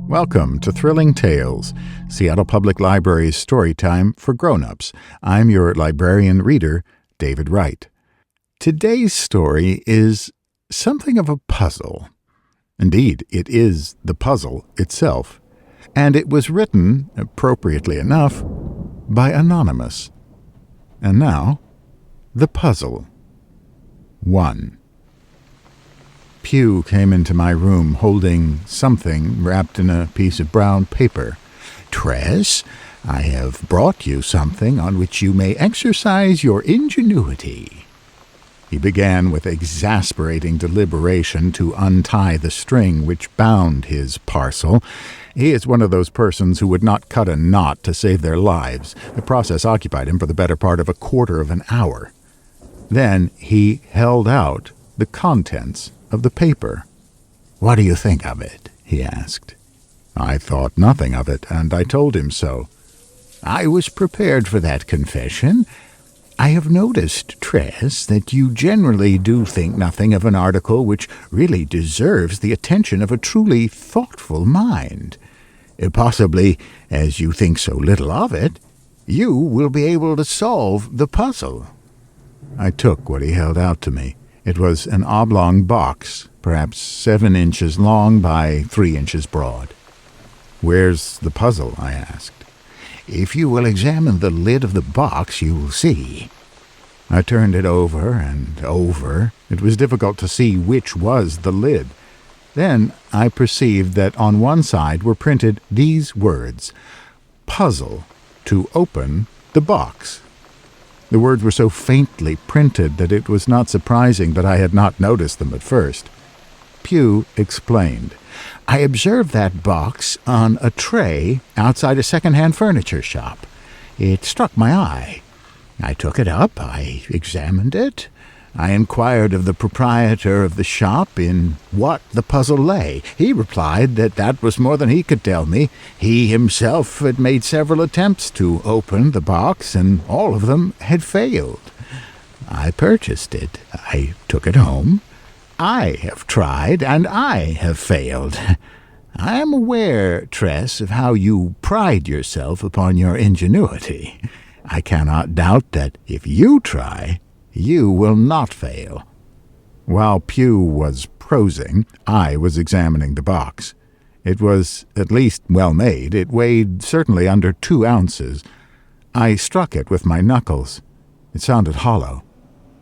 Welcome to Thrilling Tales, Seattle Public Library's storytime for grown-ups. I'm your librarian reader, David Wright. Today's story is something of a puzzle. Indeed, it is the puzzle itself, and it was written, appropriately enough, by Anonymous. And now, the puzzle. 1. Pew came into my room holding something wrapped in a piece of brown paper. "Tress, I have brought you something on which you may exercise your ingenuity." He began with exasperating deliberation to untie the string which bound his parcel. He is one of those persons who would not cut a knot to save their lives. The process occupied him for the better part of a quarter of an hour. Then he held out the contents of the paper. "What do you think of it?" he asked. I thought nothing of it, and I told him so. "I was prepared for that confession. I have noticed, Tress, that you generally do think nothing of an article which really deserves the attention of a truly thoughtful mind. Possibly, as you think so little of it, you will be able to solve the puzzle." I took what he held out to me. It was an oblong box, perhaps 7 inches long by 3 inches broad. "Where's the puzzle?" I asked. "If you will examine the lid of the box, you will see." I turned it over and over. It was difficult to see which was the lid. Then I perceived that on one side were printed these words: "Puzzle to open the box." The words were so faintly printed that it was not surprising that I had not noticed them at first. Pew explained. "I observed that box on a tray outside a second-hand furniture shop. It struck my eye. I took it up, I examined it. I inquired of the proprietor of the shop in what the puzzle lay. He replied that that was more than he could tell me. He himself had made several attempts to open the box, and all of them had failed. I purchased it. I took it home. I have tried, and I have failed. I am aware, Tress, of how you pride yourself upon your ingenuity. I cannot doubt that if you try, you will not fail." While Pew was prosing, I was examining the box. It was at least well made. It weighed certainly under 2 ounces. I struck it with my knuckles. It sounded hollow.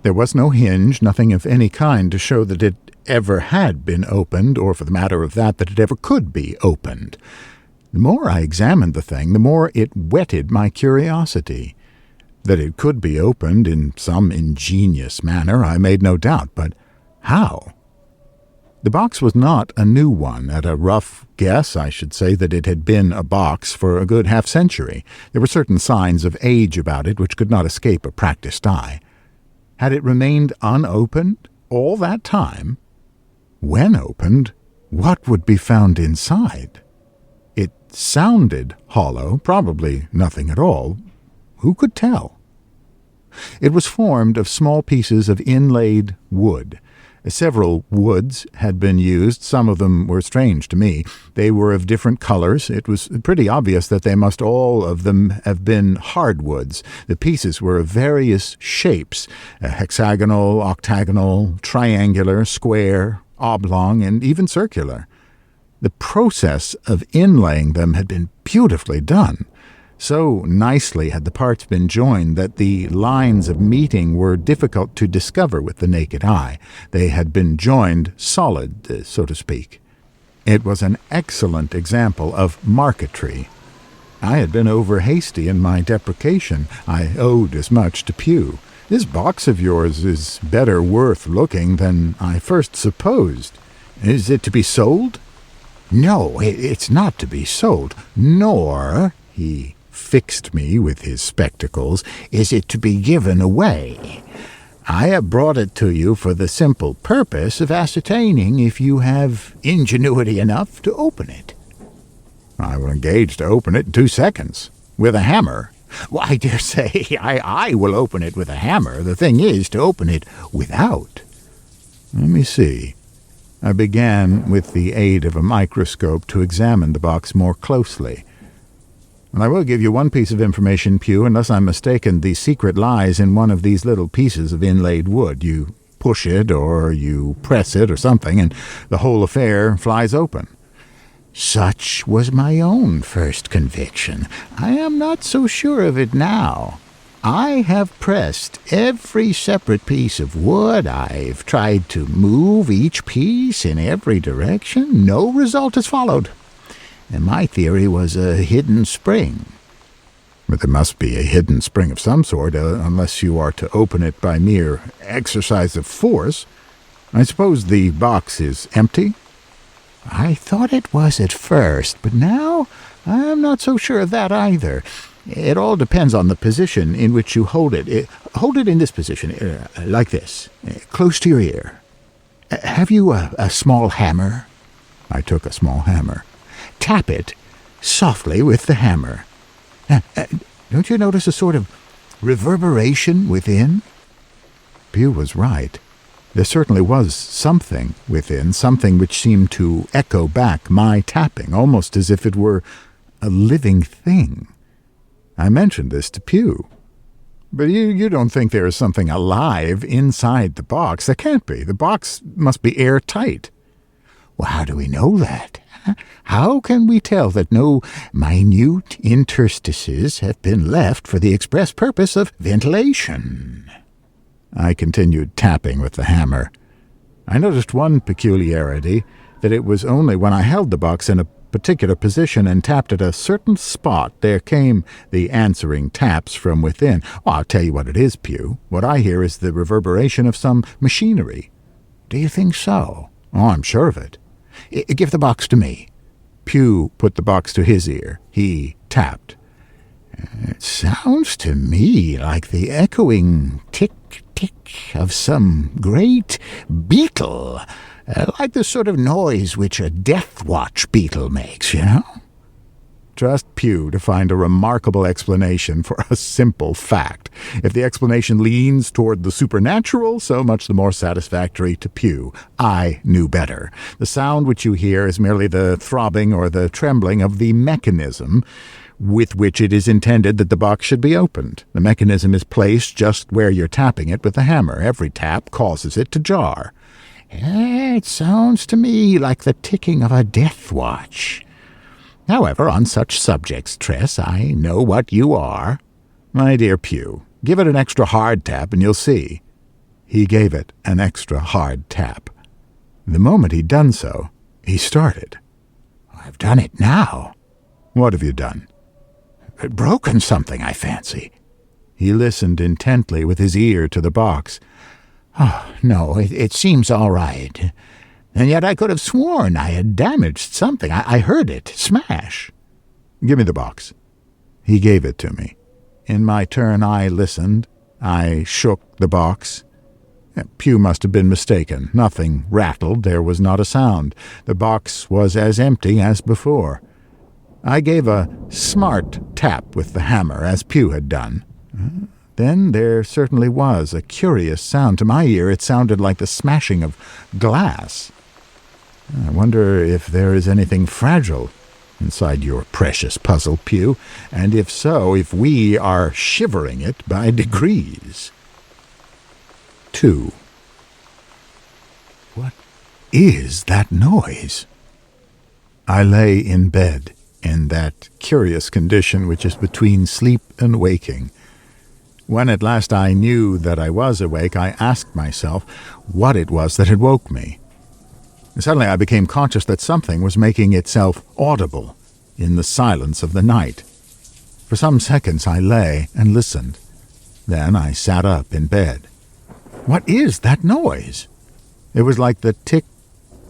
There was no hinge, nothing of any kind to show that it ever had been opened, or for the matter of that it ever could be opened. The more I examined the thing, the more it whetted my curiosity. That it could be opened in some ingenious manner, I made no doubt, but how? The box was not a new one. At a rough guess, I should say that it had been a box for a good half-century. There were certain signs of age about it which could not escape a practised eye. Had it remained unopened all that time? When opened, what would be found inside? It sounded hollow, probably nothing at all. Who could tell? It was formed of small pieces of inlaid wood. Several woods had been used. Some of them were strange to me. They were of different colors. It was pretty obvious that they must all of them have been hardwoods. The pieces were of various shapes: hexagonal, octagonal, triangular, square, oblong, and even circular. The process of inlaying them had been beautifully done. So nicely had the parts been joined that the lines of meeting were difficult to discover with the naked eye. They had been joined solid, so to speak. It was an excellent example of marquetry. I had been over-hasty in my deprecation. I owed as much to Pew. "This box of yours is better worth looking than I first supposed. Is it to be sold?" No, it's not to be sold, nor," he fixed me with his spectacles, "is it to be given away. I have brought it to you for the simple purpose of ascertaining if you have ingenuity enough to open it." "I will engage to open it in 2 seconds. With a hammer." "Well, I dare say I will open it with a hammer. The thing is to open it without." "Let me see." I began with the aid of a microscope to examine the box more closely. "And I will give you one piece of information, Pew. Unless I'm mistaken, the secret lies in one of these little pieces of inlaid wood. You push it, or you press it, or something, and the whole affair flies open." "Such was my own first conviction. I am not so sure of it now. I have pressed every separate piece of wood. I've tried to move each piece in every direction. No result has followed. And my theory was a hidden spring." "But there must be a hidden spring of some sort, unless you are to open it by mere exercise of force. I suppose the box is empty?" "I thought it was at first, but now I'm not so sure of that either. It all depends on the position in which you hold it. Hold it in this position, like this, close to your ear. Have you a small hammer?" I took a small hammer. "Tap it softly with the hammer. Don't you notice a sort of reverberation within?" Pew was right. There certainly was something within, something which seemed to echo back my tapping, almost as if it were a living thing. I mentioned this to Pew. "But you don't think there is something alive inside the box? There can't be. The box must be airtight." "Well, how do we know that? How can we tell that no minute interstices have been left for the express purpose of ventilation?" I continued tapping with the hammer. I noticed one peculiarity, that it was only when I held the box in a particular position and tapped at a certain spot there came the answering taps from within. "Well, I'll tell you what it is, Pew. What I hear is the reverberation of some machinery." "Do you think so?" "Oh, I'm sure of it." "Give the box to me." Pew put the box to his ear. He tapped. "It sounds to me like the echoing tick-tick of some great beetle, like the sort of noise which a death watch beetle makes, you know." Trust Pew to find a remarkable explanation for a simple fact. If the explanation leans toward the supernatural, so much the more satisfactory to Pew. I knew better. The sound which you hear is merely the throbbing or the trembling of the mechanism with which it is intended that the box should be opened. The mechanism is placed just where you're tapping it with the hammer. Every tap causes it to jar. "It sounds to me like the ticking of a death watch. However, on such subjects, Tress, I know what you are." "My dear Pew, give it an extra hard tap and you'll see." He gave it an extra hard tap. The moment he'd done so, he started. "I've done it now." "What have you done?" "Broken something, I fancy." He listened intently with his ear to the box. "Oh, no, it seems all right. And yet I could have sworn I had damaged something. I heard it smash." "Give me the box." He gave it to me. In my turn I listened. I shook the box. Pew must have been mistaken. Nothing rattled. There was not a sound. The box was as empty as before. I gave a smart tap with the hammer, as Pew had done. Then there certainly was a curious sound. To my ear it sounded like the smashing of glass. I wonder if there is anything fragile inside your precious puzzle, Pew, and if so, if we are shivering it by degrees. 2. What is that noise? I lay in bed, in that curious condition which is between sleep and waking. When at last I knew that I was awake, I asked myself what it was that had woke me. Suddenly I became conscious that something was making itself audible in the silence of the night. For some seconds I lay and listened. Then I sat up in bed. What is that noise? It was like the tick,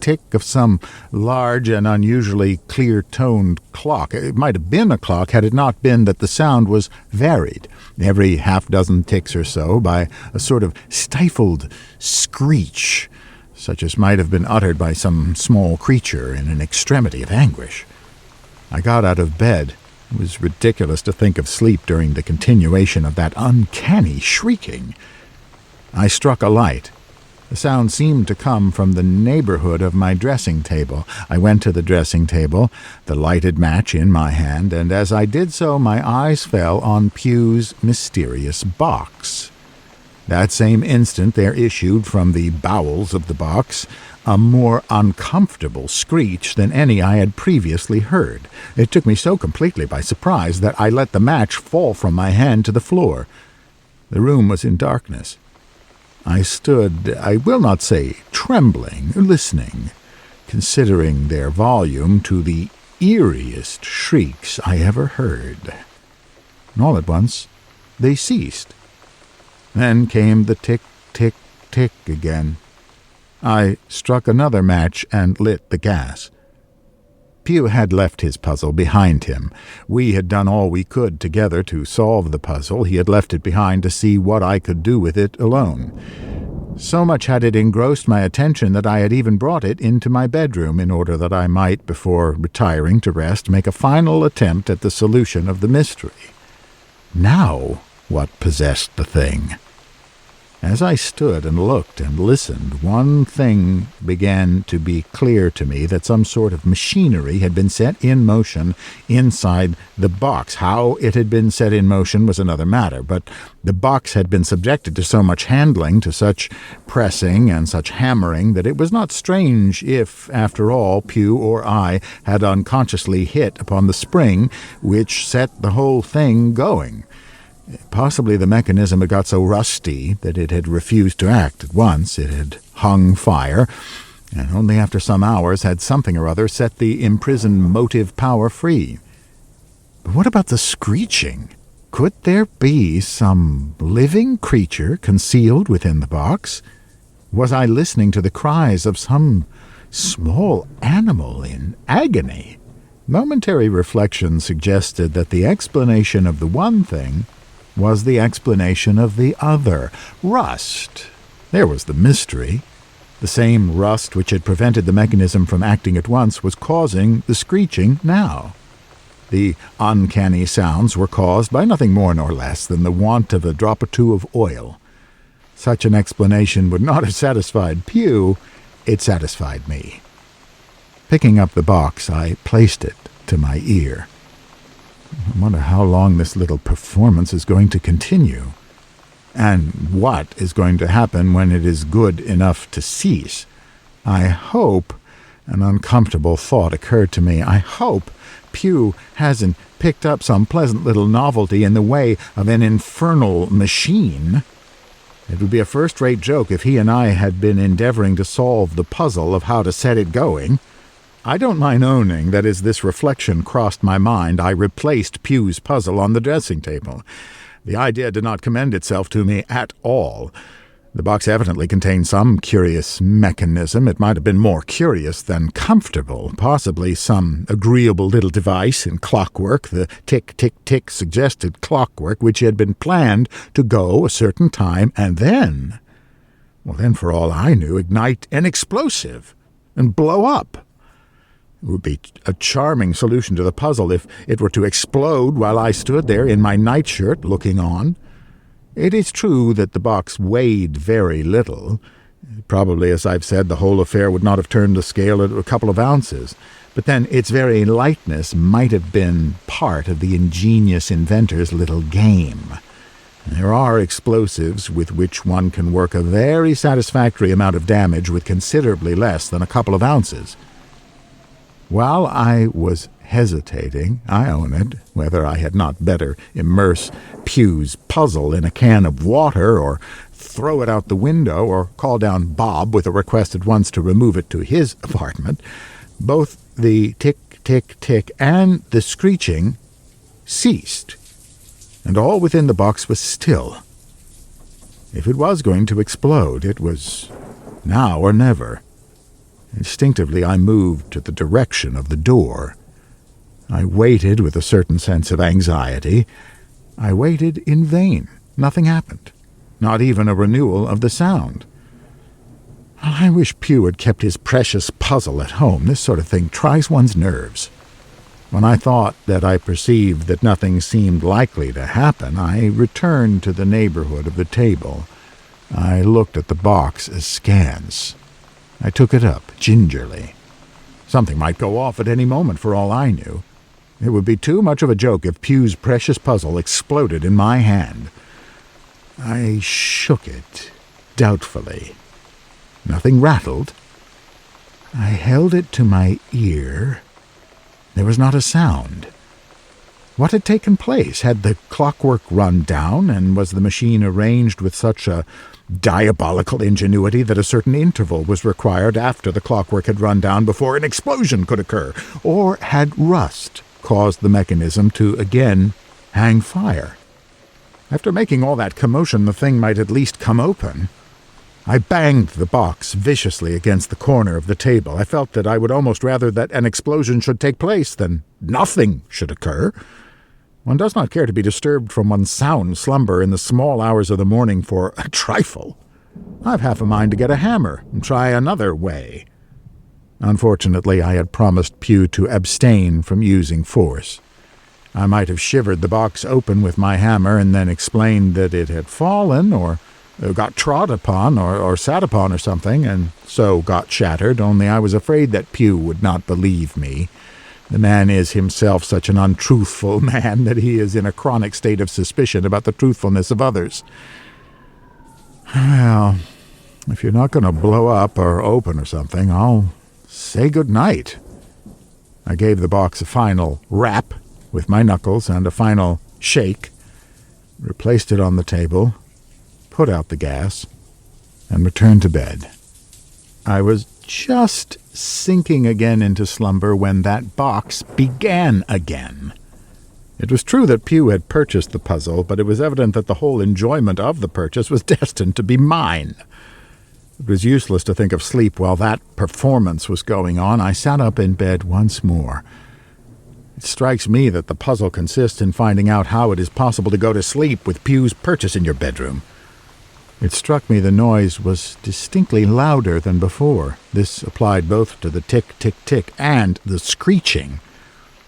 tick of some large and unusually clear-toned clock. It might have been a clock had it not been that the sound was varied, every half-dozen ticks or so, by a sort of stifled screech, such as might have been uttered by some small creature in an extremity of anguish. I got out of bed. It was ridiculous to think of sleep during the continuation of that uncanny shrieking. I struck a light. The sound seemed to come from the neighborhood of my dressing table. I went to the dressing table, the lighted match in my hand, and as I did so my eyes fell on Pugh's mysterious box. That same instant there issued from the bowels of the box a more uncomfortable screech than any I had previously heard. It took me so completely by surprise that I let the match fall from my hand to the floor. The room was in darkness. I stood, I will not say trembling, listening, considering their volume to the eeriest shrieks I ever heard. And all at once they ceased. Then came the tick, tick, tick again. I struck another match and lit the gas. Pugh had left his puzzle behind him. We had done all we could together to solve the puzzle. He had left it behind to see what I could do with it alone. So much had it engrossed my attention that I had even brought it into my bedroom in order that I might, before retiring to rest, make a final attempt at the solution of the mystery. Now, what possessed the thing? As I stood and looked and listened, one thing began to be clear to me, that some sort of machinery had been set in motion inside the box. How it had been set in motion was another matter, but the box had been subjected to so much handling, to such pressing and such hammering, that it was not strange if, after all, Pugh or I had unconsciously hit upon the spring which set the whole thing going. Possibly the mechanism had got so rusty that it had refused to act at once. It had hung fire, and only after some hours had something or other set the imprisoned motive power free. But what about the screeching? Could there be some living creature concealed within the box? Was I listening to the cries of some small animal in agony? Momentary reflection suggested that the explanation of the one thing was the explanation of the other. Rust. There was the mystery. The same rust which had prevented the mechanism from acting at once was causing the screeching now. The uncanny sounds were caused by nothing more nor less than the want of a drop or two of oil. Such an explanation would not have satisfied Pugh. It satisfied me. Picking up the box, I placed it to my ear. I wonder how long this little performance is going to continue, and what is going to happen when it is good enough to cease. I hope, an uncomfortable thought occurred to me, I hope Pugh hasn't picked up some pleasant little novelty in the way of an infernal machine. It would be a first-rate joke if he and I had been endeavoring to solve the puzzle of how to set it going. I don't mind owning that as this reflection crossed my mind, I replaced Pugh's puzzle on the dressing table. The idea did not commend itself to me at all. The box evidently contained some curious mechanism. It might have been more curious than comfortable, possibly some agreeable little device in clockwork, the tick-tick-tick suggested clockwork, which had been planned to go a certain time and then, for all I knew, ignite an explosive and blow up. It would be a charming solution to the puzzle if it were to explode while I stood there in my nightshirt looking on. It is true that the box weighed very little. Probably, as I've said, the whole affair would not have turned the scale at a couple of ounces. But then its very lightness might have been part of the ingenious inventor's little game. There are explosives with which one can work a very satisfactory amount of damage with considerably less than a couple of ounces. While I was hesitating, I own it, whether I had not better immerse Pugh's puzzle in a can of water, or throw it out the window, or call down Bob with a request at once to remove it to his apartment, both the tick-tick-tick and the screeching ceased, and all within the box was still. If it was going to explode, it was now or never. Instinctively, I moved to the direction of the door. I waited with a certain sense of anxiety. I waited in vain. Nothing happened. Not even a renewal of the sound. I wish Pew had kept his precious puzzle at home. This sort of thing tries one's nerves. When I thought that I perceived that nothing seemed likely to happen, I returned to the neighborhood of the table. I looked at the box askance. I took it up gingerly. Something might go off at any moment for all I knew. It would be too much of a joke if Pew's precious puzzle exploded in my hand. I shook it doubtfully. Nothing rattled. I held it to my ear. There was not a sound. What had taken place? Had the clockwork run down, and was the machine arranged with such a diabolical ingenuity that a certain interval was required after the clockwork had run down before an explosion could occur? Or had rust caused the mechanism to again hang fire? After making all that commotion, the thing might at least come open. I banged the box viciously against the corner of the table. I felt that I would almost rather that an explosion should take place than nothing should occur. One does not care to be disturbed from one's sound slumber in the small hours of the morning for a trifle. I've half a mind to get a hammer and try another way. Unfortunately, I had promised Pew to abstain from using force. I might have shivered the box open with my hammer and then explained that it had fallen or got trod upon or sat upon or something, and so got shattered, only I was afraid that Pew would not believe me. The man is himself such an untruthful man that he is in a chronic state of suspicion about the truthfulness of others. Well, if you're not going to blow up or open or something, I'll say good night. I gave the box a final rap with my knuckles and a final shake, replaced it on the table, put out the gas, and returned to bed. I was just sinking again into slumber when that box began again. It was true that Pew had purchased the puzzle, but it was evident that the whole enjoyment of the purchase was destined to be mine. It was useless to think of sleep while that performance was going on. I sat up in bed once more. It strikes me that the puzzle consists in finding out how it is possible to go to sleep with Pew's purchase in your bedroom. It struck me the noise was distinctly louder than before. This applied both to the tick, tick, tick and the screeching.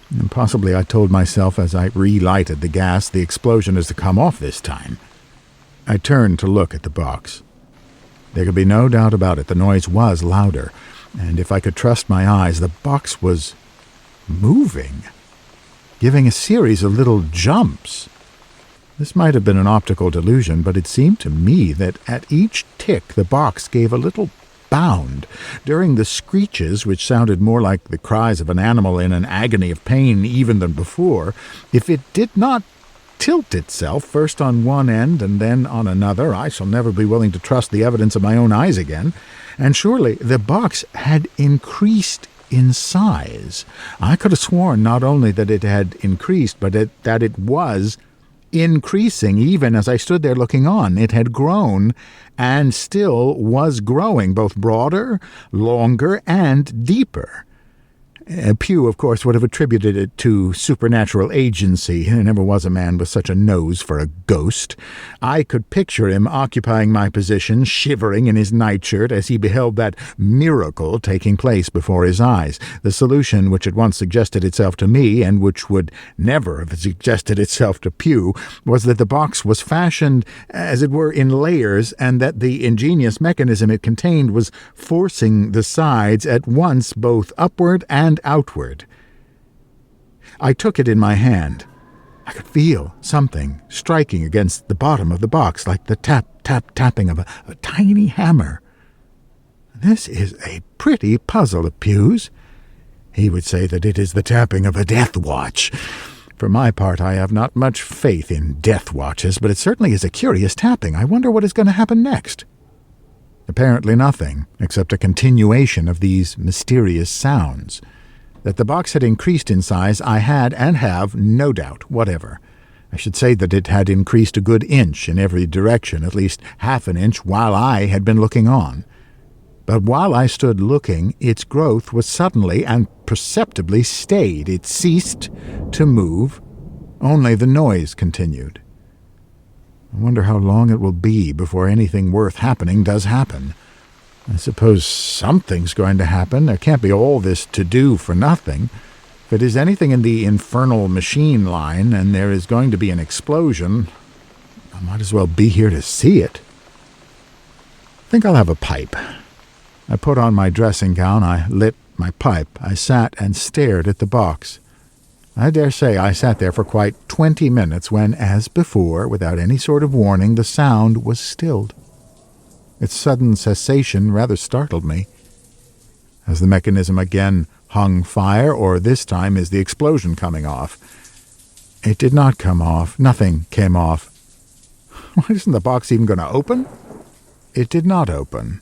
And possibly, I told myself as I relighted the gas, the explosion is to come off this time. I turned to look at the box. There could be no doubt about it. The noise was louder, and if I could trust my eyes, the box was moving, giving a series of little jumps. This might have been an optical delusion, but it seemed to me that at each tick the box gave a little bound. During the screeches, which sounded more like the cries of an animal in an agony of pain even than before, if it did not tilt itself first on one end and then on another, I shall never be willing to trust the evidence of my own eyes again. And surely the box had increased in size. I could have sworn not only that it had increased, but that it was increasing even as I stood there looking on. It had grown and still was growing, both broader, longer, and deeper. Pew, of course, would have attributed it to supernatural agency. There never was a man with such a nose for a ghost. I could picture him occupying my position, shivering in his nightshirt as he beheld that miracle taking place before his eyes. The solution which at once suggested itself to me, and which would never have suggested itself to Pew, was that the box was fashioned, as it were, in layers, and that the ingenious mechanism it contained was forcing the sides at once both upward and outward. I took it in my hand. I could feel something striking against the bottom of the box, like the tap, tap, tapping of a tiny hammer. This is a pretty puzzle of Pew's. He would say that it is the tapping of a death watch. For my part, I have not much faith in death watches, but it certainly is a curious tapping. I wonder what is going to happen next. Apparently nothing, except a continuation of these mysterious sounds. That the box had increased in size, I had and have no doubt whatever. I should say that it had increased a good inch in every direction, at least half an inch, while I had been looking on. But while I stood looking, its growth was suddenly and perceptibly stayed. It ceased to move. Only the noise continued. I wonder how long it will be before anything worth happening does happen. I suppose something's going to happen. There can't be all this to-do for nothing. If it is anything in the infernal machine line and there is going to be an explosion, I might as well be here to see it. I think I'll have a pipe. I put on my dressing gown, I lit my pipe, I sat and stared at the box. I dare say I sat there for quite 20 minutes when, as before, without any sort of warning, the sound was stilled. Its sudden cessation rather startled me. Has the mechanism again hung fire, or this time is the explosion coming off? It did not come off. Nothing came off. Why isn't the box even going to open? It did not open.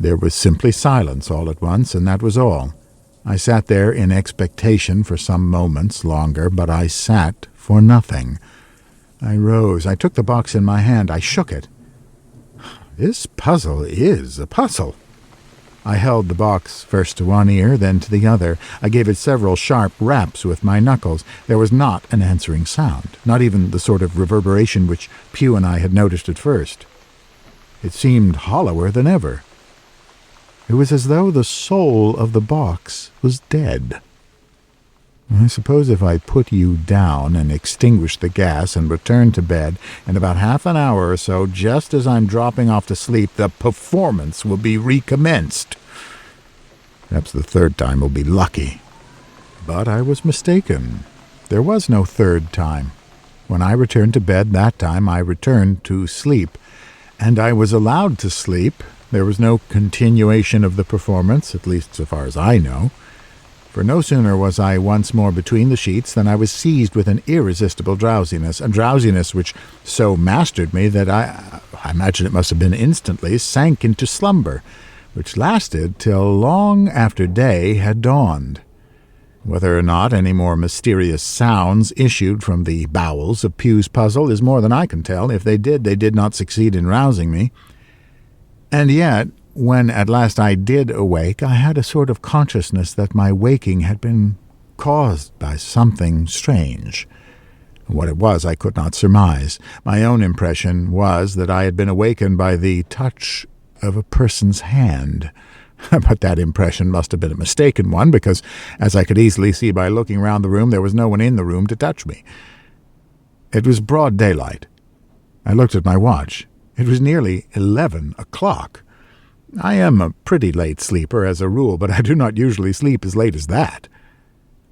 There was simply silence all at once, and that was all. I sat there in expectation for some moments longer, but I sat for nothing. I rose. I took the box in my hand. I shook it. This puzzle is a puzzle. I held the box first to one ear, then to the other. I gave it several sharp raps with my knuckles. There was not an answering sound, not even the sort of reverberation which Pugh and I had noticed at first. It seemed hollower than ever. It was as though the soul of the box was dead. I suppose if I put you down and extinguish the gas and return to bed, in about half an hour or so, just as I'm dropping off to sleep, the performance will be recommenced. Perhaps the third time will be lucky. But I was mistaken. There was no third time. When I returned to bed that time, I returned to sleep. And I was allowed to sleep. There was no continuation of the performance, at least so far as I know. For no sooner was I once more between the sheets than I was seized with an irresistible drowsiness, a drowsiness which so mastered me that I imagine it must have been instantly, sank into slumber, which lasted till long after day had dawned. Whether or not any more mysterious sounds issued from the bowels of Pugh's puzzle is more than I can tell. If they did not succeed in rousing me. And yet, when at last I did awake, I had a sort of consciousness that my waking had been caused by something strange. What it was I could not surmise. My own impression was that I had been awakened by the touch of a person's hand. But that impression must have been a mistaken one, because, as I could easily see by looking round the room, there was no one in the room to touch me. It was broad daylight. I looked at my watch. It was nearly 11 o'clock. I am a pretty late sleeper as a rule, but I do not usually sleep as late as that.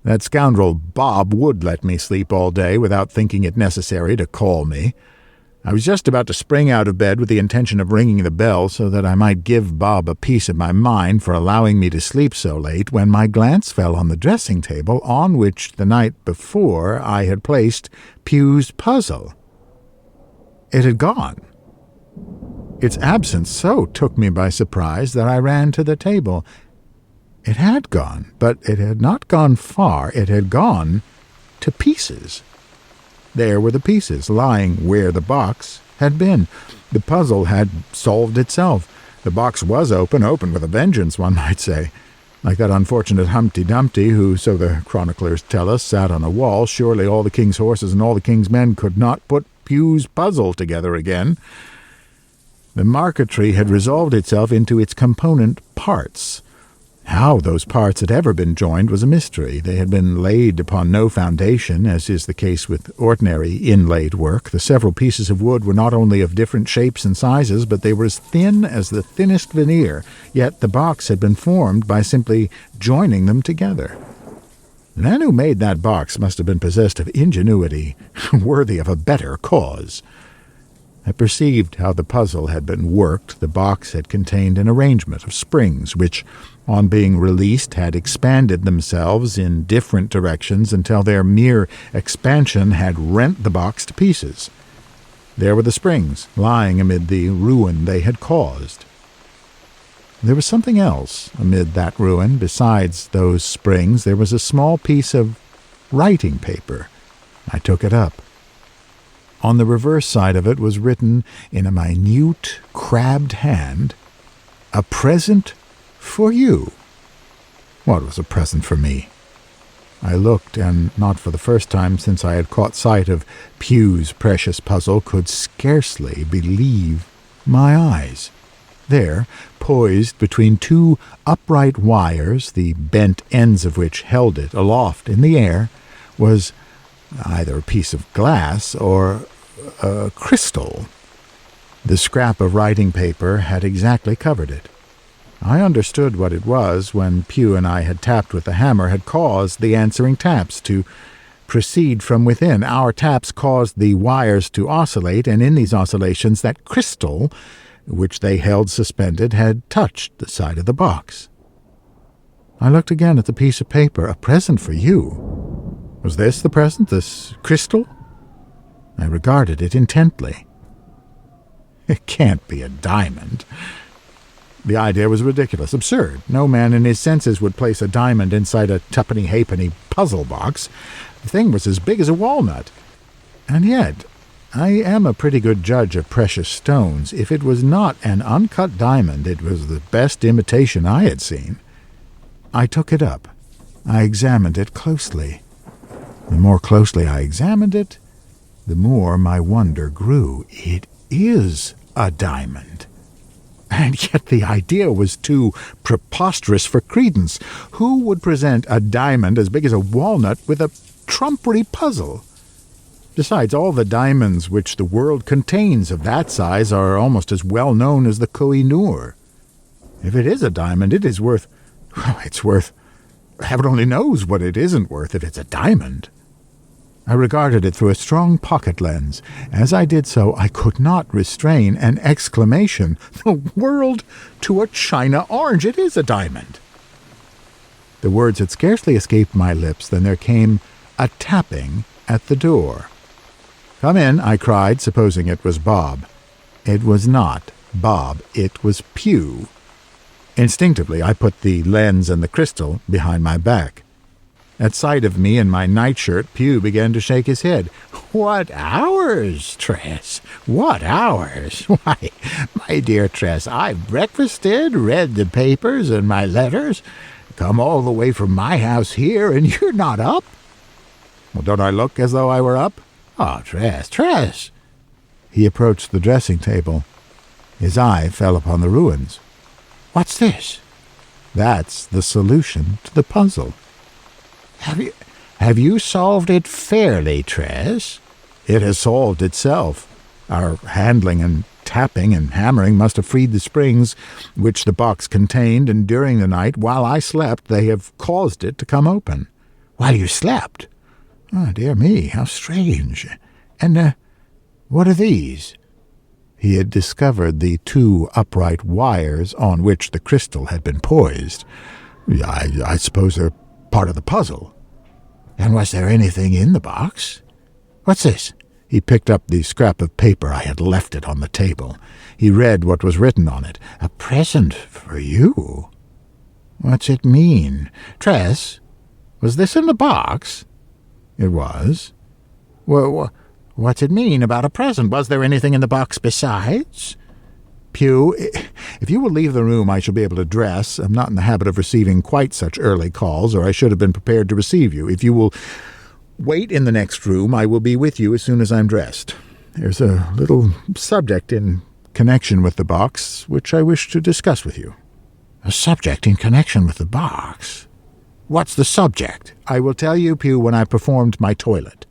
That scoundrel Bob would let me sleep all day without thinking it necessary to call me. I was just about to spring out of bed with the intention of ringing the bell so that I might give Bob a piece of my mind for allowing me to sleep so late, when my glance fell on the dressing table on which the night before I had placed Pugh's puzzle. It had gone. Its absence so took me by surprise that I ran to the table. It had gone, but it had not gone far. It had gone to pieces. There were the pieces, lying where the box had been. The puzzle had solved itself. The box was open with a vengeance, one might say. Like that unfortunate Humpty Dumpty, who, so the chroniclers tell us, sat on a wall. Surely all the king's horses and all the king's men could not put Pugh's puzzle together again. The marquetry had resolved itself into its component parts. How those parts had ever been joined was a mystery. They had been laid upon no foundation, as is the case with ordinary inlaid work. The several pieces of wood were not only of different shapes and sizes, but they were as thin as the thinnest veneer, yet the box had been formed by simply joining them together. The man who made that box must have been possessed of ingenuity worthy of a better cause. I perceived how the puzzle had been worked. The box had contained an arrangement of springs which, on being released, had expanded themselves in different directions until their mere expansion had rent the box to pieces. There were the springs, lying amid the ruin they had caused. There was something else amid that ruin. Besides those springs, there was a small piece of writing paper. I took it up. On the reverse side of it was written in a minute, crabbed hand, A present for you. What was a present for me? I looked, and not for the first time since I had caught sight of Pugh's precious puzzle, could scarcely believe my eyes. There, poised between two upright wires, the bent ends of which held it aloft in the air, was either a piece of glass or a crystal. The scrap of writing paper had exactly covered it. I understood what it was when Pugh and I had tapped with the hammer had caused the answering taps to proceed from within. Our taps caused the wires to oscillate, and in these oscillations that crystal, which they held suspended, had touched the side of the box. I looked again at the piece of paper. A present for you. Was this the present, this crystal? I regarded it intently. It can't be a diamond. The idea was ridiculous, absurd. No man in his senses would place a diamond inside a tuppenny-halfpenny puzzle box. The thing was as big as a walnut. And yet, I am a pretty good judge of precious stones. If it was not an uncut diamond, it was the best imitation I had seen. I took it up. I examined it closely. The more closely I examined it, the more my wonder grew. It is a diamond. And yet the idea was too preposterous for credence. Who would present a diamond as big as a walnut with a trumpery puzzle? Besides, all the diamonds which the world contains of that size are almost as well known as the Koh-i-Noor. If it is a diamond, it is worth... well, it's worth... heaven only knows what it isn't worth if it's a diamond. I regarded it through a strong pocket lens. As I did so, I could not restrain an exclamation. The world to a china orange! It is a diamond! The words had scarcely escaped my lips than there came a tapping at the door. "Come in," I cried, supposing it was Bob. It was not Bob. It was Pugh. Instinctively, I put the lens and the crystal behind my back. At sight of me in my nightshirt, Pugh began to shake his head. "What hours, Tress? What hours? Why, my dear Tress, I've breakfasted, read the papers and my letters, come all the way from my house here, and you're not up?" "Well, don't I look as though I were up?" "Oh, Tress!" He approached the dressing table. His eye fell upon the ruins. "What's this?" "That's the solution to the puzzle." Have you solved it fairly, Tress?" "It has solved itself. Our handling and tapping and hammering must have freed the springs which the box contained, and during the night, while I slept, they have caused it to come open." "While you slept?" "Oh, dear me, how strange. And, what are these?" He had discovered the two upright wires on which the crystal had been poised. I suppose they're part of the puzzle." "And was there anything in the box? What's this?" He picked up the scrap of paper. I had left it on the table. He read what was written on it. "A present for you? What's it mean? Tress, was this in the box?" "It was." "Well, what's it mean about a present? Was there anything in the box besides?" "Pugh, if you will leave the room, I shall be able to dress. I'm not in the habit of receiving quite such early calls, or I should have been prepared to receive you. If you will wait in the next room, I will be with you as soon as I'm dressed. There's a little subject in connection with the box which I wish to discuss with you." "A subject in connection with the box? What's the subject?" "I will tell you, Pugh, when I performed my toilet."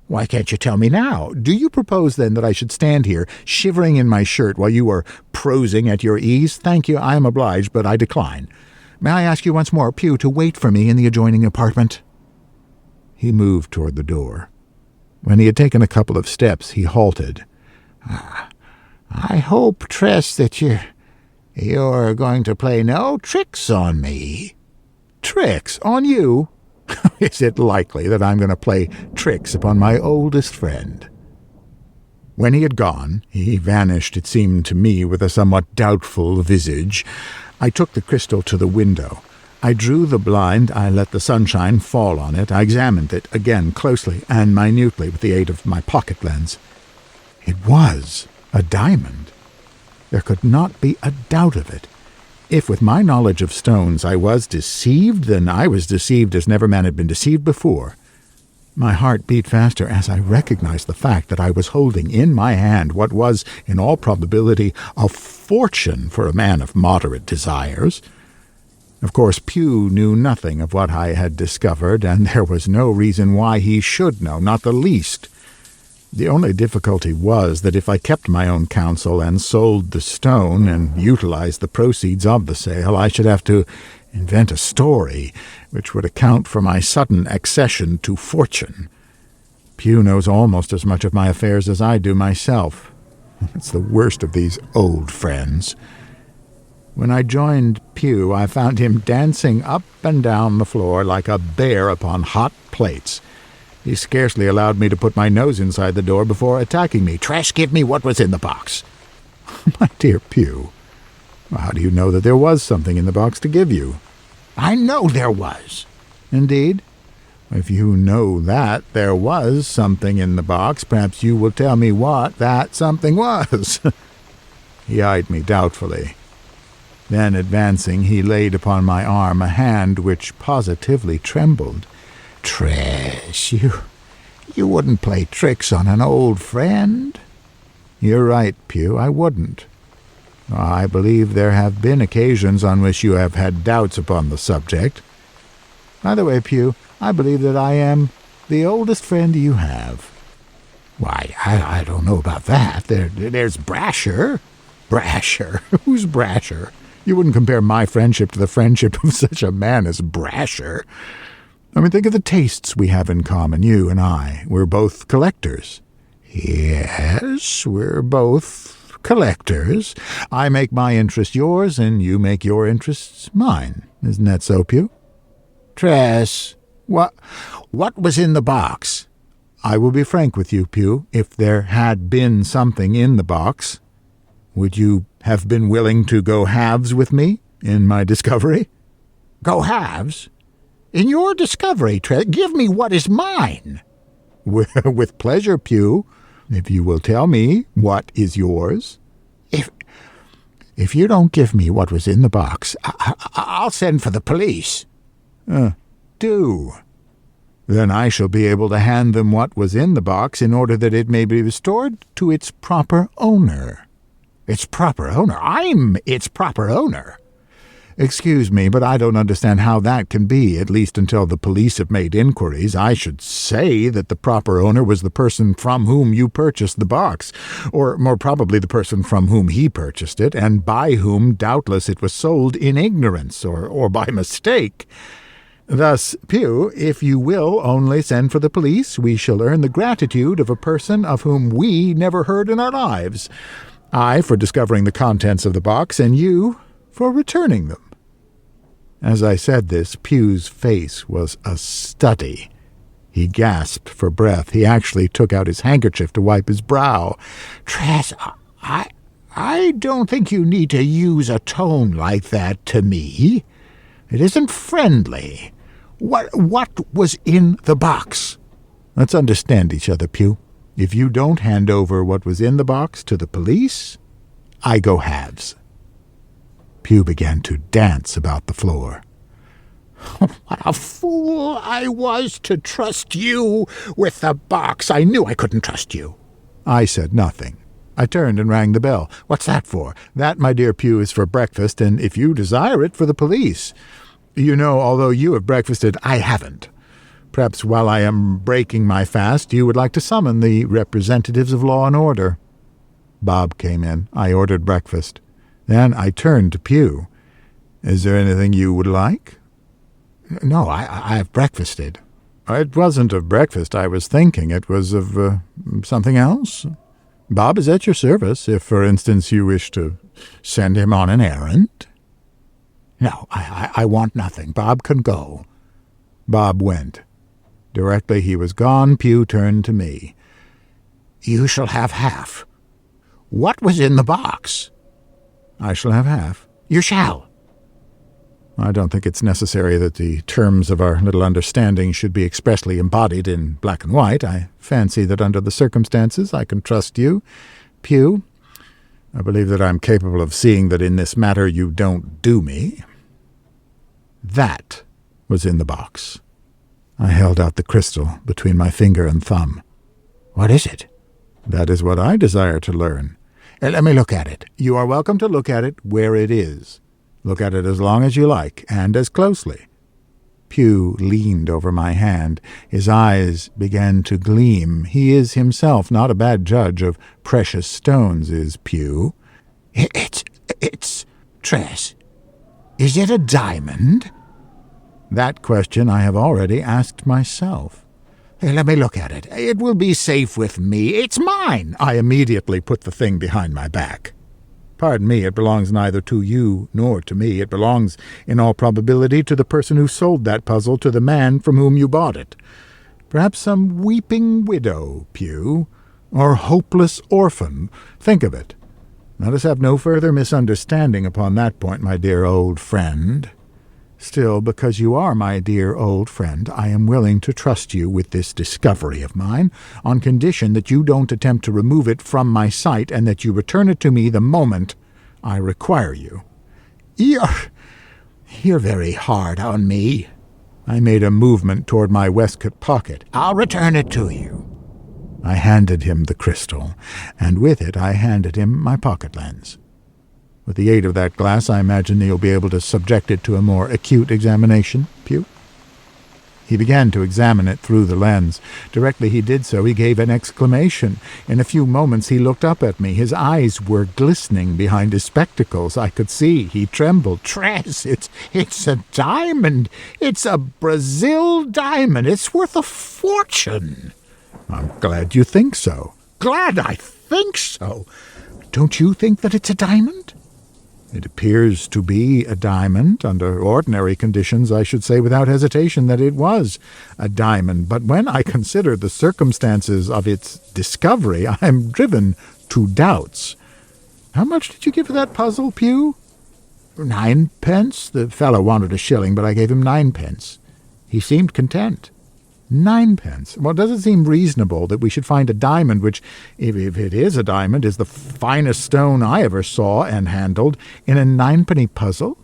"Why can't you tell me now? Do you propose, then, that I should stand here, shivering in my shirt, while you are prosing at your ease? Thank you, I am obliged, but I decline. May I ask you once more, Pugh, to wait for me in the adjoining apartment?" He moved toward the door. When he had taken a couple of steps, he halted. "I hope, Tress, that you're going to play no tricks on me." "Tricks? On you? Is it likely that I'm going to play tricks upon my oldest friend?" When he had gone, he vanished, it seemed to me, with a somewhat doubtful visage. I took the crystal to the window. I drew the blind, I let the sunshine fall on it, I examined it again closely and minutely with the aid of my pocket lens. It was a diamond. There could not be a doubt of it. If with my knowledge of stones I was deceived, then I was deceived as never man had been deceived before. My heart beat faster as I recognized the fact that I was holding in my hand what was, in all probability, a fortune for a man of moderate desires. Of course, Pew knew nothing of what I had discovered, and there was no reason why he should know, not the least. The only difficulty was that if I kept my own counsel and sold the stone and utilized the proceeds of the sale, I should have to invent a story which would account for my sudden accession to fortune. Pew knows almost as much of my affairs as I do myself. It's the worst of these old friends. When I joined Pew, I found him dancing up and down the floor like a bear upon hot plates. He scarcely allowed me to put my nose inside the door before attacking me. "Trash, give me what was in the box." "My dear Pew, how do you know that there was something in the box to give you?" "I know there was." "Indeed? If you know that there was something in the box, perhaps you will tell me what that something was." He eyed me doubtfully. Then, advancing, he laid upon my arm a hand which positively trembled. "Trash, you wouldn't play tricks on an old friend?" "You're right, Pew, I wouldn't. I believe there have been occasions on which you have had doubts upon the subject. By the way, Pew, I believe that I am the oldest friend you have." "Why, I don't know about that. There's Brasher." "Brasher? Who's Brasher? You wouldn't compare my friendship to the friendship of such a man as Brasher. I mean, think of the tastes we have in common, you and I. We're both collectors." "Yes, we're both collectors. I make my interest yours, and you make your interests mine. Isn't that so, Pew?" "Tress, what was in the box?" "I will be frank with you, Pew. If there had been something in the box, would you have been willing to go halves with me in my discovery?" "Go halves? In your discovery, Tress? Give me what is mine." "With pleasure, Pew, if you will tell me what is yours." If you don't give me what was in the box, I'll send for the police." Do. Then I shall be able to hand them what was in the box in order that it may be restored to its proper owner." "Its proper owner? I'm its proper owner." "Excuse me, but I don't understand how that can be, at least until the police have made inquiries. I should say that the proper owner was the person from whom you purchased the box, or more probably the person from whom he purchased it, and by whom doubtless it was sold in ignorance or by mistake. Thus, Pew, if you will only send for the police, we shall earn the gratitude of a person of whom we never heard in our lives. I for discovering the contents of the box, and you for returning them." As I said this, Pew's face was a study. He gasped for breath. He actually took out his handkerchief to wipe his brow. "Tress, I don't think you need to use a tone like that to me. It isn't friendly. What was in the box?" "Let's understand each other, Pew. If you don't hand over what was in the box to the police, I go halves." Pew began to dance about the floor. "What a fool I was to trust you with the box. I knew I couldn't trust you." I said nothing. I turned and rang the bell. "What's that for?" "That, my dear Pew, is for breakfast, and if you desire it, for the police. You know, although you have breakfasted, I haven't. Perhaps while I am breaking my fast, you would like to summon the representatives of law and order." Bob came in. I ordered breakfast. Then I turned to Pew. "Is there anything you would like?" "No, I've breakfasted." "It wasn't of breakfast I was thinking. It was of something else. Bob is at your service, if, for instance, you wish to send him on an errand." "No, I want nothing. Bob can go." Bob went. Directly he was gone, Pew turned to me. "You shall have half. What was in the box?" "I shall have half." "You shall." I don't think it's necessary that the terms of our little understanding should be expressly embodied in black and white. I fancy that under the circumstances I can trust you, Pew. I believe that I'm capable of seeing that in this matter you don't do me. That was in the box. I held out the crystal between my finger and thumb. What is it? That is what I desire to learn. Let me look at it. You are welcome to look at it where it is. Look at it as long as you like, and as closely. Pew leaned over my hand. His eyes began to gleam. He is himself not a bad judge of precious stones, is Pew. It's Tress. Is it a diamond? That question I have already asked myself. Let me look at it. It will be safe with me. It's mine. I immediately put the thing behind my back. Pardon me, it belongs neither to you nor to me. It belongs, in all probability, to the person who sold that puzzle to the man from whom you bought it. Perhaps some weeping widow, Pew, or hopeless orphan. Think of it. Let us have no further misunderstanding upon that point, my dear old friend. Still, because you are my dear old friend, I am willing to trust you with this discovery of mine, on condition that you don't attempt to remove it from my sight, and that you return it to me the moment I require you. You're very hard on me. I made a movement toward my waistcoat pocket. I'll return it to you. I handed him the crystal, and with it I handed him my pocket lens. With the aid of that glass, I imagine you'll be able to subject it to a more acute examination, Pew. He began to examine it through the lens. Directly he did so, he gave an exclamation. In a few moments he looked up at me. His eyes were glistening behind his spectacles. I could see he trembled. Tress, it's a diamond. It's a Brazil diamond. It's worth a fortune. I'm glad you think so. Glad I think so. Don't you think that it's a diamond? It appears to be a diamond. Under ordinary conditions, I should say without hesitation that it was a diamond. But when I consider the circumstances of its discovery, I am driven to doubts. How much did you give for that puzzle, Pew? 9p. The fellow wanted a shilling, but I gave him 9p. He seemed content. 9p. Well, does it seem reasonable that we should find a diamond which, if it is a diamond, is the finest stone I ever saw and handled, in a 9p puzzle?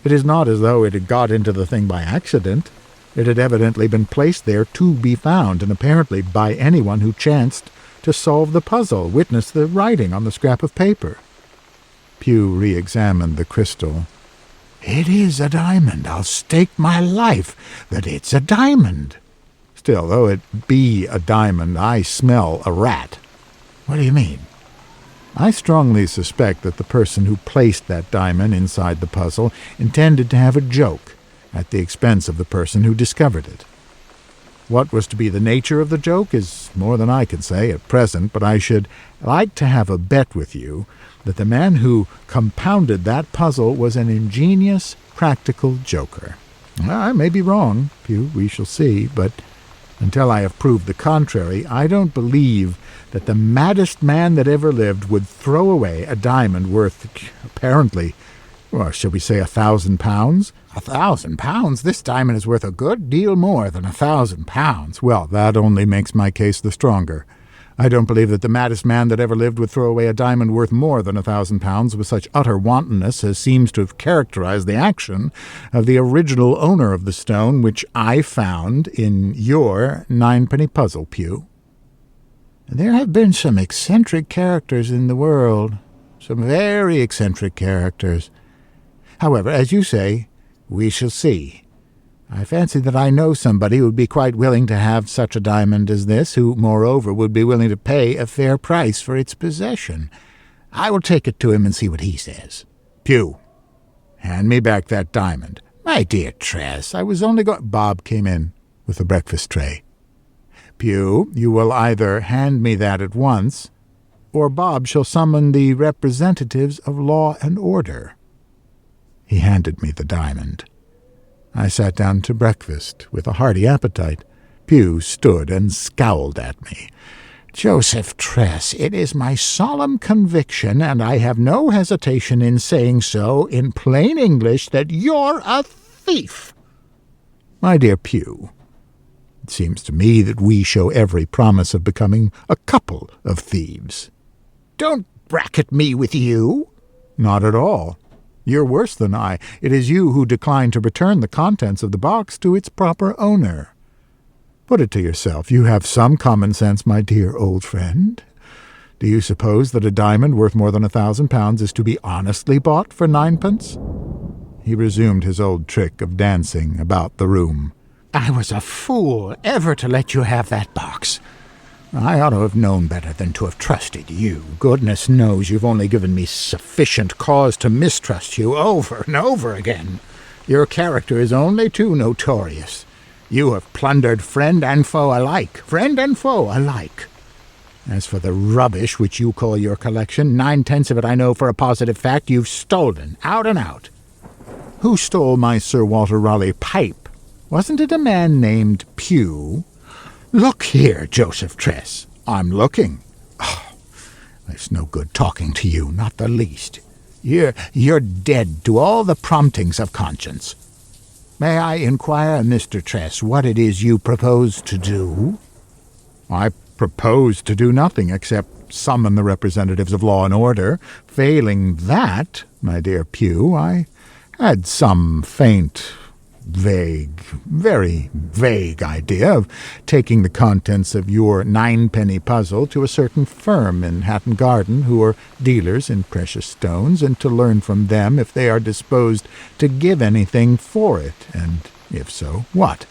It is not as though it had got into the thing by accident. It had evidently been placed there to be found, and apparently by anyone who chanced to solve the puzzle. Witness the writing on the scrap of paper. Pew re-examined the crystal. It is a diamond. I'll stake my life that it's a diamond. Still, though it be a diamond, I smell a rat. What do you mean? I strongly suspect that the person who placed that diamond inside the puzzle intended to have a joke at the expense of the person who discovered it. What was to be the nature of the joke is more than I can say at present, but I should like to have a bet with you that the man who compounded that puzzle was an ingenious, practical joker. I may be wrong, Pew, we shall see, but until I have proved the contrary, I don't believe that the maddest man that ever lived would throw away a diamond worth, apparently, well, shall we say £1,000? £1,000? This diamond is worth a good deal more than £1,000. Well, that only makes my case the stronger. I don't believe that the maddest man that ever lived would throw away a diamond worth more than £1,000 with such utter wantonness as seems to have characterized the action of the original owner of the stone, which I found in your 9p puzzle, Pew. There have been some eccentric characters in the world, some very eccentric characters. However, as you say, we shall see. I fancy that I know somebody who would be quite willing to have such a diamond as this, who, moreover, would be willing to pay a fair price for its possession. I will take it to him and see what he says. Pew, hand me back that diamond. My dear Tress, I was only going... Bob came in with the breakfast tray. Pew, you will either hand me that at once, or Bob shall summon the representatives of law and order. He handed me the diamond. I sat down to breakfast with a hearty appetite. Pew stood and scowled at me. Joseph Tress, it is my solemn conviction, and I have no hesitation in saying so in plain English, that you're a thief. My dear Pew, it seems to me that we show every promise of becoming a couple of thieves. Don't bracket me with you?" "Not at all. You're worse than I. It is you who declined to return the contents of the box to its proper owner. Put it to yourself. You have some common sense, my dear old friend. Do you suppose that a diamond worth more than £1,000 is to be honestly bought for ninepence?" He resumed his old trick of dancing about the room. "I was a fool ever to let you have that box. I ought to have known better than to have trusted you. Goodness knows you've only given me sufficient cause to mistrust you over and over again. Your character is only too notorious. You have plundered friend and foe alike. As for the rubbish which you call your collection, 9/10 of it I know for a positive fact you've stolen, out and out." "Who stole my Sir Walter Raleigh pipe? Wasn't it a man named Pugh?" "Look here, Joseph Tress." "I'm looking." "Oh, it's no good talking to you, not the least. You're dead to all the promptings of conscience. May I inquire, Mr. Tress, what it is you propose to do?" "I propose to do nothing except summon the representatives of law and order. Failing that, my dear Pugh, I had some faint, very vague idea of taking the contents of your 9-penny puzzle to a certain firm in Hatton Garden who are dealers in precious stones, and to learn from them if they are disposed to give anything for it, and if so, what."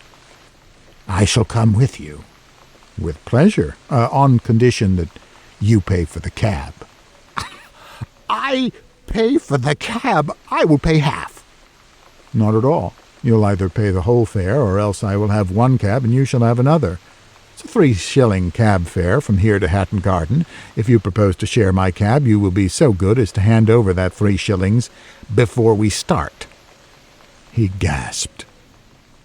"I shall come with you." "With pleasure, on condition that you pay for the cab." "I pay for the cab? I will pay half." "Not at all. You'll either pay the whole fare, or else I will have one cab and you shall have another. It's a 3-shilling cab fare from here to Hatton Garden. If you propose to share my cab, you will be so good as to hand over that 3 shillings before we start." He gasped,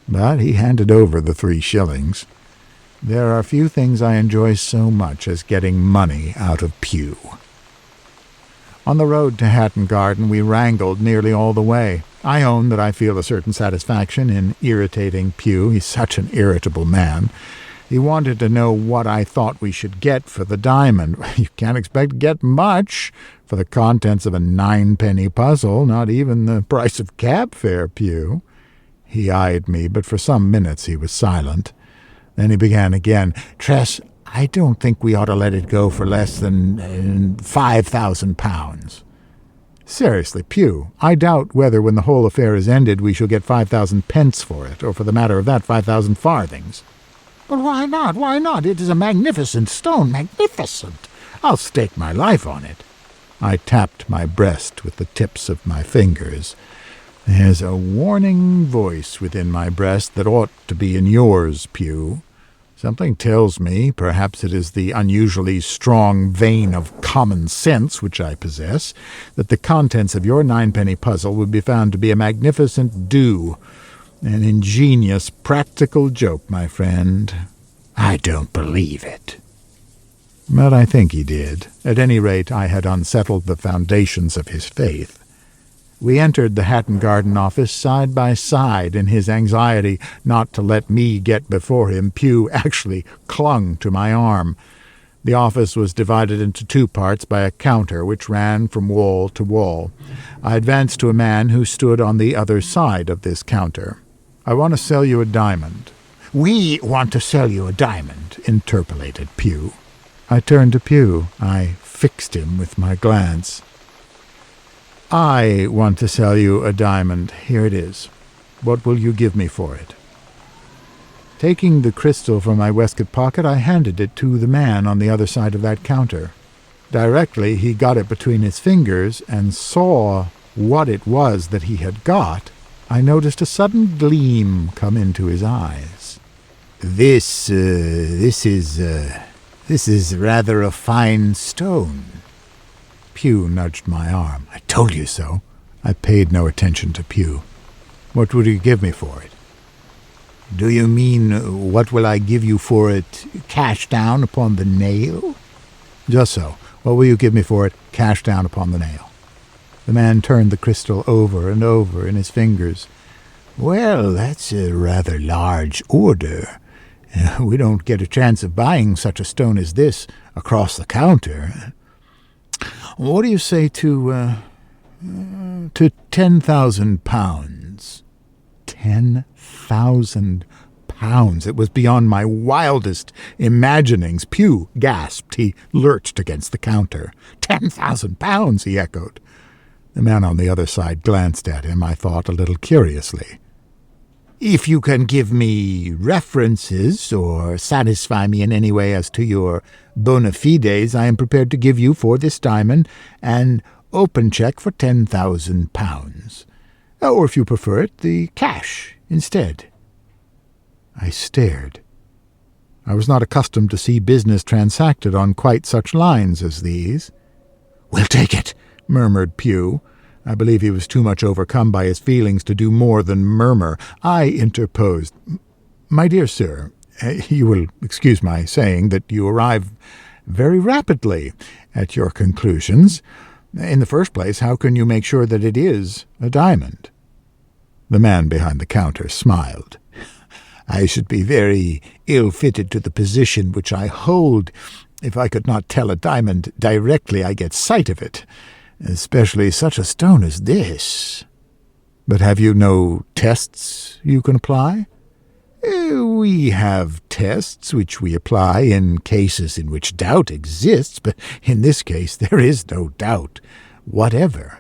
but he handed over the 3 shillings. There are few things I enjoy so much as getting money out of Pugh. On the road to Hatton Garden we wrangled nearly all the way. I own that I feel a certain satisfaction in irritating Pugh. He's such an irritable man. He wanted to know what I thought we should get for the diamond. You can't expect to get much for the contents of a 9-penny puzzle, not even the price of cab fare, Pugh. He eyed me, but for some minutes he was silent. Then he began again. "Tress, I don't think we ought to let it go for less than £5,000. Seriously, Pugh, I doubt whether when the whole affair is ended we shall get 5,000 pence for it, or for the matter of that 5,000 farthings. "But why not? Why not? It is a magnificent stone, magnificent. I'll stake my life on it." I tapped my breast with the tips of my fingers. There's a warning voice within my breast that ought to be in yours, Pugh. Something tells me, perhaps it is the unusually strong vein of common sense which I possess, that the contents of your 9-penny puzzle would be found to be a magnificent do, an ingenious practical joke, my friend. "I don't believe it." But I think he did. At any rate, I had unsettled the foundations of his faith. We entered the Hatton Garden office side by side. In his anxiety not to let me get before him, Pugh actually clung to my arm. The office was divided into 2 parts by a counter which ran from wall to wall. I advanced to a man who stood on the other side of this counter. "I want to sell you a diamond." "We want to sell you a diamond," interpolated Pugh. I turned to Pugh. I fixed him with my glance. "I want to sell you a diamond. Here it is. What will you give me for it?" Taking the crystal from my waistcoat pocket, I handed it to the man on the other side of that counter. Directly he got it between his fingers and saw what it was that he had got, I noticed a sudden gleam come into his eyes. This is rather a fine stone." Pugh nudged my arm. "I told you so." I paid no attention to Pugh. "What would you give me for it?" "Do you mean, what will I give you for it, cash down upon the nail?" "Just so. What will you give me for it, cash down upon the nail?" The man turned the crystal over and over in his fingers. "Well, that's a rather large order. We don't get a chance of buying such a stone as this across the counter." What do you say to 10,000 pounds? 10,000 pounds. It was beyond my wildest imaginings. Pew gasped. He lurched against the counter. 10,000 pounds, he echoed. The man on the other side glanced at him, I thought, a little curiously. If you can give me references or satisfy me in any way as to your bona fides, I am prepared to give you for this diamond an open check for 10,000 pounds. Or, if you prefer it, the cash instead. I stared. I was not accustomed to see business transacted on quite such lines as these. "We'll take it," murmured Pew. I believe he was too much overcome by his feelings to do more than murmur. I interposed. "My dear sir, you will excuse my saying that you arrive very rapidly at your conclusions. In the first place, how can you make sure that it is a diamond?" The man behind the counter smiled. "I should be very ill-fitted to the position which I hold if I could not tell a diamond directly I get sight of it, especially such a stone as this." "But have you no tests you can apply?" We have tests which we apply in cases in which doubt exists, but in this case there is no doubt whatever.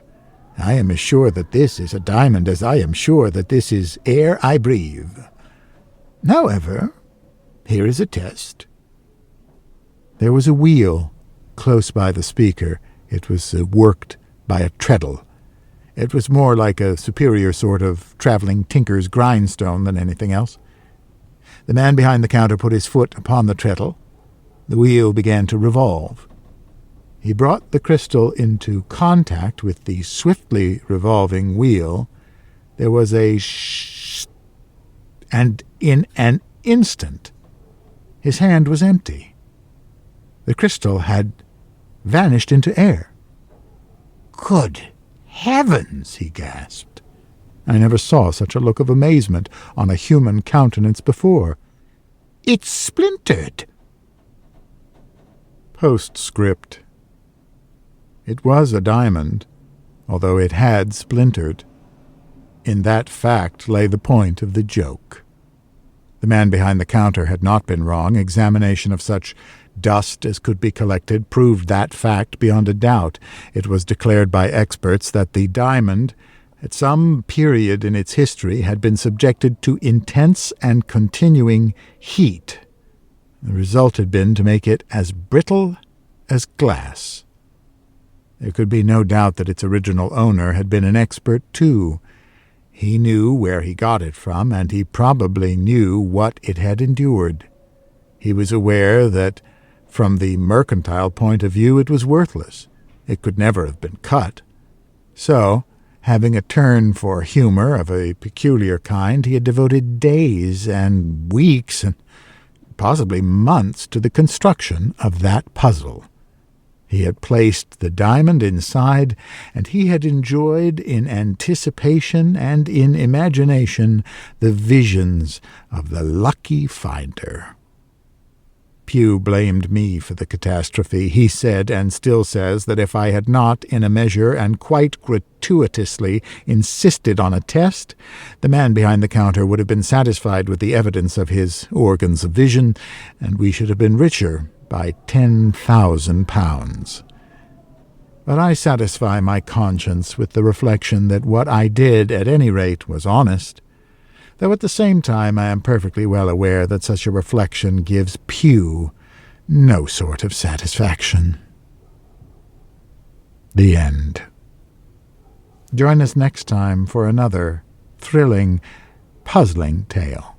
I am as sure that this is a diamond as I am sure that this is air I breathe. However, here is a test." There was a wheel close by the speaker. It was worked by a treadle. It was more like a superior sort of traveling tinker's grindstone than anything else. The man behind the counter put his foot upon the treadle. The wheel began to revolve. He brought the crystal into contact with the swiftly revolving wheel. There was a shh, and in an instant his hand was empty. The crystal had vanished into air. "Good heavens!" he gasped. I never saw such a look of amazement on a human countenance before. "It's splintered!" Postscript. It was a diamond, although it had splintered. In that fact lay the point of the joke. The man behind the counter had not been wrong. Examination of such dust as could be collected proved that fact beyond a doubt. It was declared by experts that the diamond, at some period in its history, had been subjected to intense and continuing heat. The result had been to make it as brittle as glass. There could be no doubt that its original owner had been an expert, too. He knew where he got it from, and he probably knew what it had endured. He was aware that, from the mercantile point of view, it was worthless. It could never have been cut. So, having a turn for humor of a peculiar kind, he had devoted days and weeks and possibly months to the construction of that puzzle. He had placed the diamond inside, and he had enjoyed in anticipation and in imagination the visions of the lucky finder. Pew blamed me for the catastrophe. He said, and still says, that if I had not, in a measure and quite gratuitously, insisted on a test, the man behind the counter would have been satisfied with the evidence of his organs of vision, and we should have been richer by 10,000 pounds. But I satisfy my conscience with the reflection that what I did, at any rate, was honest, though at the same time I am perfectly well aware that such a reflection gives Pew no sort of satisfaction. The end. Join us next time for another thrilling, puzzling tale.